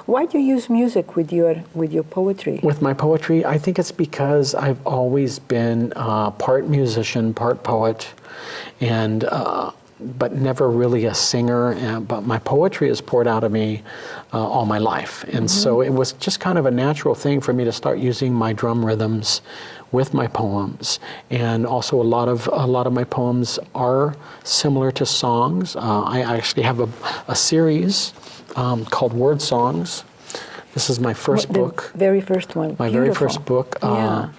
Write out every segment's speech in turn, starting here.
Why do you use music with your poetry? With my poetry, I think it's because I've always been part musician, part poet, and but never really a singer. But my poetry is poured out of me all my life, and so it was just kind of a natural thing for me to start using my drum rhythms with my poems. And also a lot of my poems are similar to songs. I actually have a series called Wordsongs. This is my first book. The very first one. My very first book. Yeah.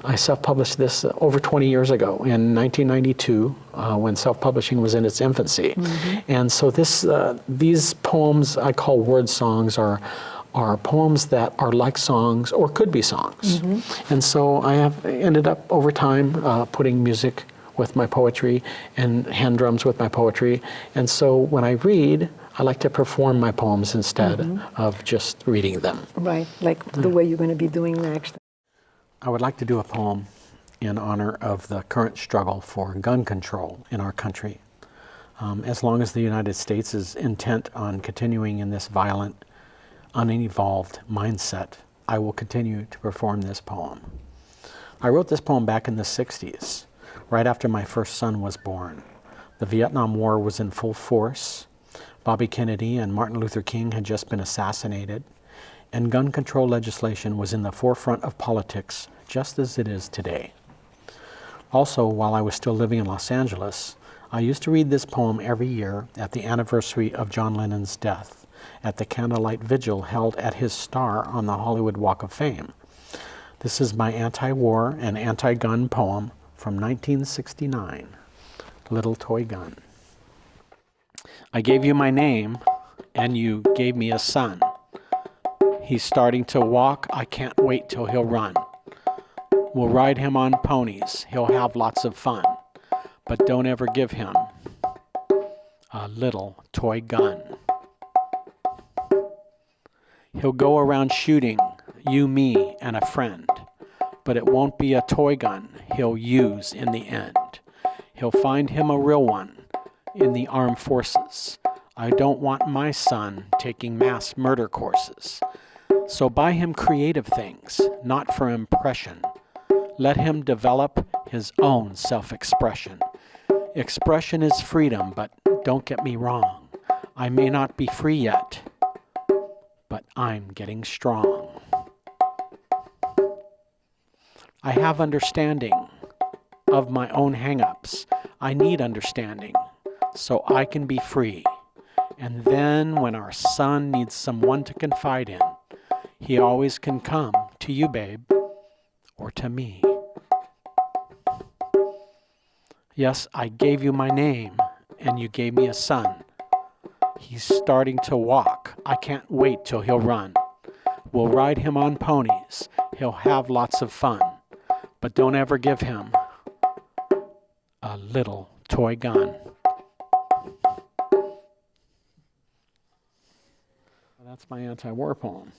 I self-published this over 20 years ago in 1992 when self-publishing was in its infancy. And so these poems I call word songs are poems that are like songs or could be songs. And so I have ended up over time putting music with my poetry and hand drums with my poetry. And so when I read, I like to perform my poems instead of just reading them. Right, like the way you're going to be doing next. I would like to do a poem in honor of the current struggle for gun control in our country. As long as the United States is intent on continuing in this violent, unevolved mindset, I will continue to perform this poem. I wrote this poem back in the 60s, right after my first son was born. The Vietnam War was in full force. Bobby Kennedy and Martin Luther King had just been assassinated, and gun control legislation was in the forefront of politics, just as it is today. Also, while I was still living in Los Angeles, I used to read this poem every year at the anniversary of John Lennon's death, at the candlelight vigil held at his star on the Hollywood Walk of Fame. This is my anti-war and anti-gun poem from 1969, Little Toy Gun. I gave you my name, and you gave me a son. He's starting to walk, I can't wait till he'll run. We'll ride him on ponies, he'll have lots of fun. But don't ever give him a little toy gun. He'll go around shooting you, me, and a friend. But it won't be a toy gun he'll use in the end. He'll find him a real one in the armed forces. I don't want my son taking mass murder courses. So buy him creative things, not for impression. Let him develop his own self-expression. Expression is freedom, but don't get me wrong. I may not be free yet, but I'm getting strong. I have understanding of my own hang-ups. I need understanding so I can be free. And then when our son needs someone to confide in, he always can come to you, babe, or to me. Yes, I gave you my name, and you gave me a son. He's starting to walk. I can't wait till he'll run. We'll ride him on ponies. He'll have lots of fun. But don't ever give him a little toy gun. That's my anti-war poem.